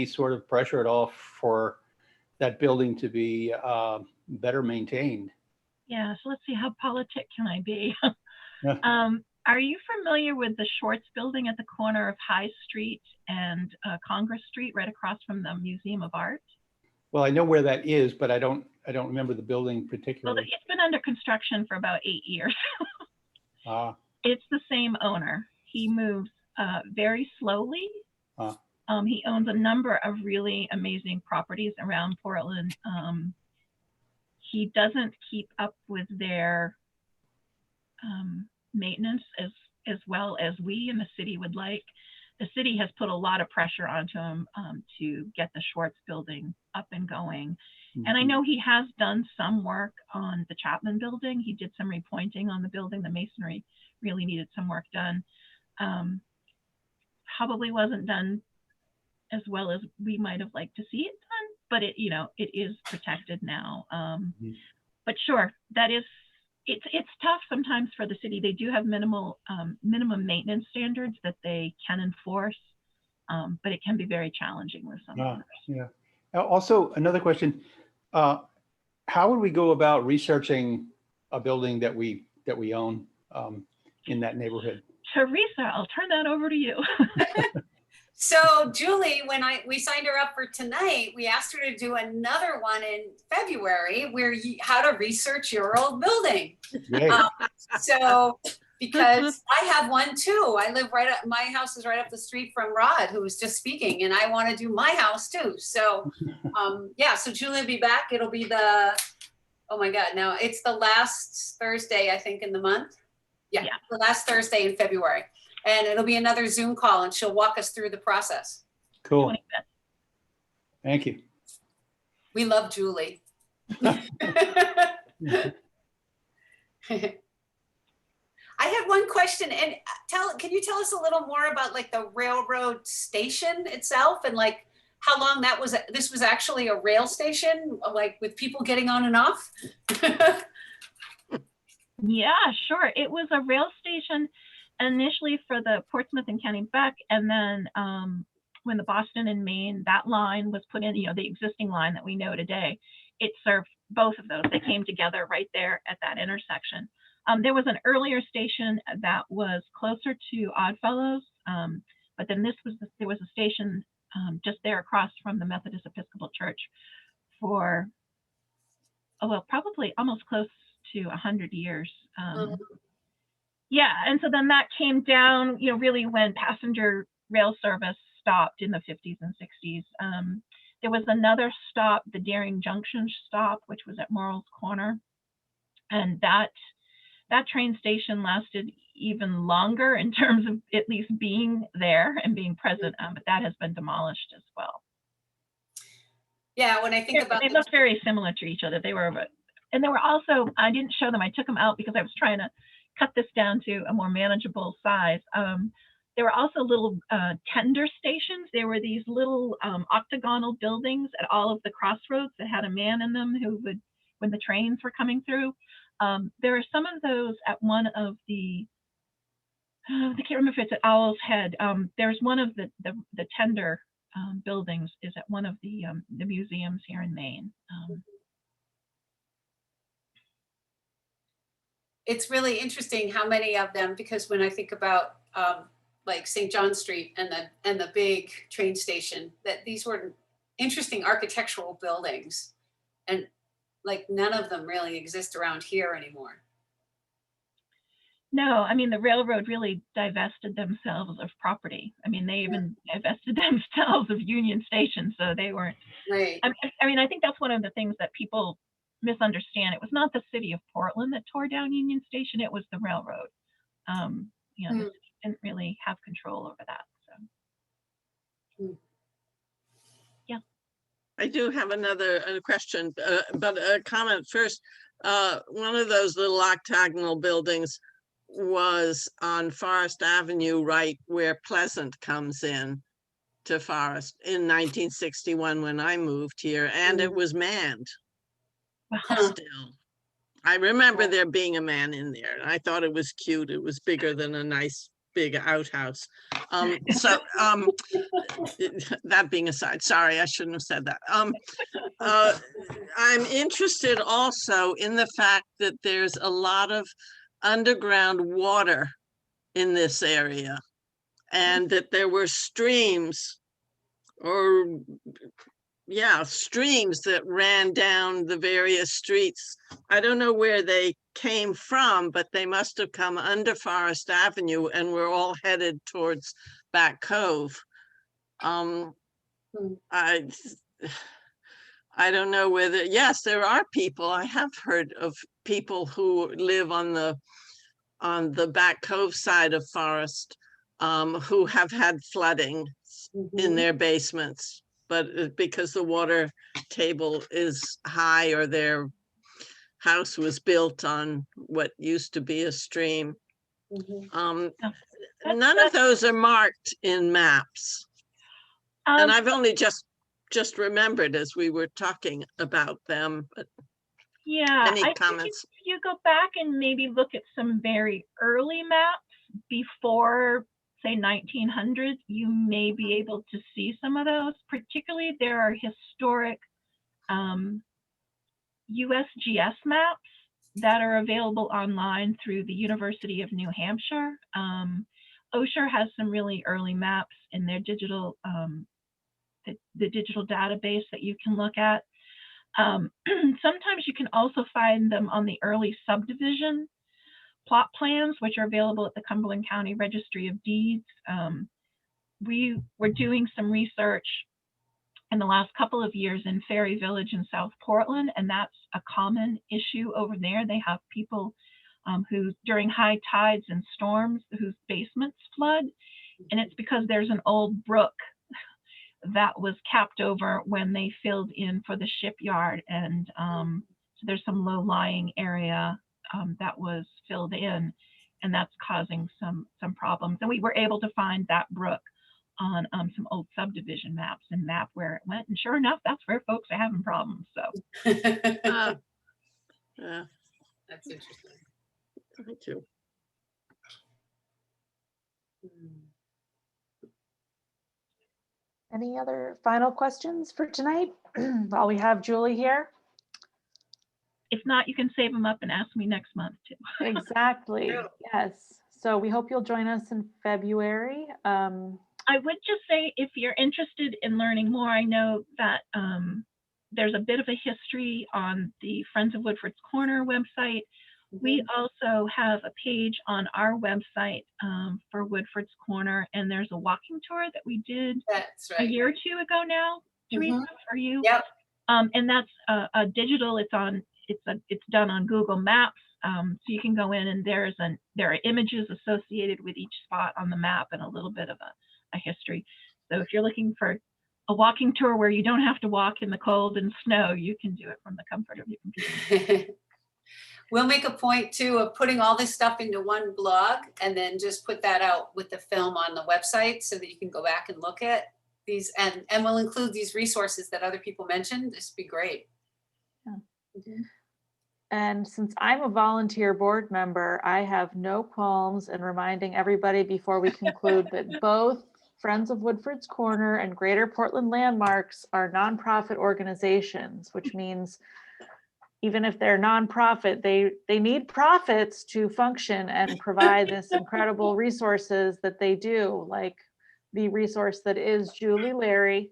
sort of pressure at all for that building to be better maintained. Yeah, so let's see, how politic can I be? Yeah. Are you familiar with the Schwartz building at the corner of High Street and Congress Street, right across from the Museum of Art? Well, I know where that is, but I don't remember the building Well, particularly. it's been under construction for about 8 years. Ah, It's the same owner. He moves very slowly. He owns a number of really amazing properties around Portland. He doesn't keep up with their maintenance as well as we in the city would like. The city has put a lot of pressure onto him to get the Schwartz building up and going. And I know he has done some work on the Chapman building. He did some repointing on the building. The masonry really needed some work done. Probably wasn't done as well as we might have liked to see it done, but it is protected now. But sure, it's tough sometimes for the city. They do have minimum maintenance standards that they can enforce, but it can be very challenging with some owners. yeah. Also, another question: how would we go about researching a building that we own in that neighborhood? Teresa, I'll turn that over to you. So Julie, when we signed her up for tonight, we asked her to do another one in February where how to research your old building. So because I have one too. I live my house is right up the street from Rod, who was just speaking, and I want to do my house too. So yeah, so Julie will be back. It'll be oh my God, now it's the last Thursday, I think, in the month. Yeah, the last Thursday in February. And it'll be another Zoom call and she'll walk us through the process. Cool. Thank you. We love Julie. I had one question, and can you tell us a little more about like the railroad station itself and like how long this was actually a rail station, like with people getting on and off? Yeah, sure. It was a rail station initially for the Portsmouth and County Beck, and then when the Boston and Maine, that line was put in, the existing line that we know today, it served both of those. They came together right there at that intersection. There was an earlier station that was closer to Oddfellows, but then there was a station just there across from the Methodist Episcopal Church for, probably almost close to 100 years. Yeah, and so then that came down, really when passenger rail service stopped in the 50s and 60s. There was another stop, the Deering Junction stop, which was at Morrell's Corner. And that train station lasted even longer in terms of at least being there and being present, but that has been demolished as well. Yeah, when I think about they look very similar to each other. They were also, I didn't show them, I took them out because I was trying to cut this down to a more manageable size. There were also little tender stations. There were these little octagonal buildings at all of the crossroads that had a man in them who would when the trains were coming through. There are some of those at one of the, I can't remember if it's at Owl's Head. There's one of the tender buildings is at one of the museums here in Maine. It's really interesting how many of them, because when I think about like St. John Street and the big train station, that these were interesting architectural buildings, and like none of them really exist around here anymore. No, I mean, the railroad really divested themselves of property. I mean, they even divested themselves of Union Station, so they weren't. Right. I mean, I think that's one of the things that people misunderstand. It was not the city of Portland that tore down Union Station, it was the railroad. You know, the city didn't really have control over that. So. Yeah. I do have another question, but a comment first. One of those little octagonal buildings was on Forest Avenue, right where Pleasant comes in to Forest in 1961 when I moved here, and it was manned. Still, I remember there being a man in there. I thought it was cute. It was bigger than a nice big outhouse. That being aside, sorry, I shouldn't have said that. I'm interested also in the fact that there's a lot of underground water in this area, and that there were streams streams that ran down the various streets. I don't know where they came from, but they must have come under Forest Avenue and were all headed towards Back Cove. I don't know whether, yes, there are people, I have heard of people who live on the Back Cove side of Forest who have had flooding in their basements, but because the water table is high or their house was built on what used to be a stream. None of those are marked in maps. And I've only just remembered as we were talking about them, but yeah, any I comments? think if you go back and maybe look at some very early maps before, say, 1900, you may be able to see some of those. Particularly, there are historic USGS maps that are available online through the University of New Hampshire. Osher has some really early maps in their digital, the digital database that you can look at. Sometimes you can also find them on the early subdivision plot plans, which are available at the Cumberland County Registry of Deeds. We were doing some research in the last couple of years in Ferry Village in South Portland, and that's a common issue over there. They have people who, during high tides and storms, whose basements flood, and it's because there's an old brook that was capped over when they filled in for the shipyard, and so there's some low-lying area that was filled in, and that's causing some problems. And we were able to find that brook on some old subdivision maps and map where it went, and sure enough, that's where folks are having problems. So Yeah, That's interesting. thank you. Any other final questions for tonight while we have Julie here? if not, you can save them up and ask me next month too. Exactly. Yes. So we hope you'll join us in February. I would just say, if you're interested in learning more, I know that there's a bit of a history on the Friends of Woodford's Corner website. We also have a page on our website for Woodford's Corner, and there's a walking tour that we did a year or two ago now, Teresa, for you. Yep. And that's a digital. It's done on Google Maps, so you can go in and there are images associated with each spot on the map and a little bit of a history. So if you're looking for a walking tour where you don't have to walk in the cold and snow, you can do it from the comfort of your computer. We'll make a point too of putting all this stuff into one blog and then just put that out with the film on the website so that you can go back and look at these, and we'll include these resources that other people mentioned. This would be great. Yeah. And since I'm a volunteer board member, I have no qualms in reminding everybody before we conclude that both Friends of Woodford's Corner and Greater Portland Landmarks are nonprofit organizations, which means even if they're nonprofit, they need profits to function and provide this incredible resources that they do, like the resource that is Julie Larry,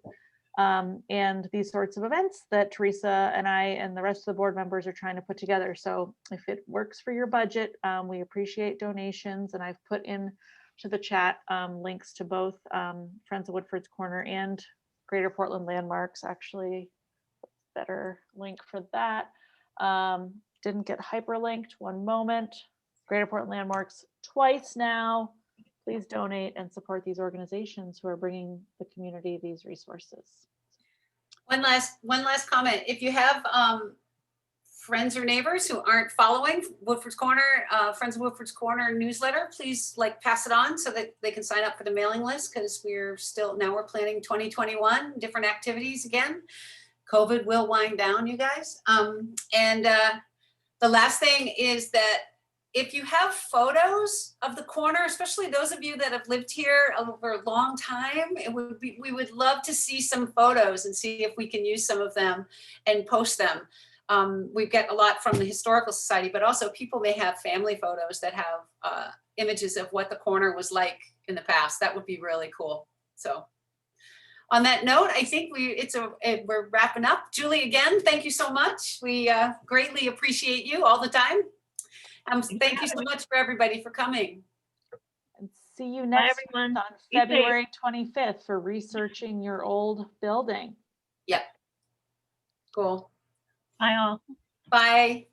and these sorts of events that Teresa and I and the rest of the board members are trying to put together. So if it works for your budget, we appreciate donations, and I've put in to the chat links to both Friends of Woodford's Corner and Greater Portland Landmarks. Actually, better link for that. Didn't get hyperlinked. One moment. Greater Portland Landmarks twice now. Please donate and support these organizations who are bringing the community these resources. One last comment. If you have friends or neighbors who aren't following Woodford's Corner, Friends of Woodford's Corner newsletter, please pass it on so that they can sign up for the mailing list, because we're planning 2021, different activities again. COVID will wind down, you guys. And the last thing is that if you have photos of the corner, especially those of you that have lived here over a long time, we would love to see some photos and see if we can use some of them and post them. We get a lot from the Historical Society, but also people may have family photos that have images of what the corner was like in the past. That would be really cool. So on that note, I think we're wrapping up. Julie, again, thank you so much. We greatly appreciate you all the time. Thank you so much for everybody for coming. And see you next everyone. on Be safe. February 25th for researching your old building. Yep. Cool. Bye all. Bye.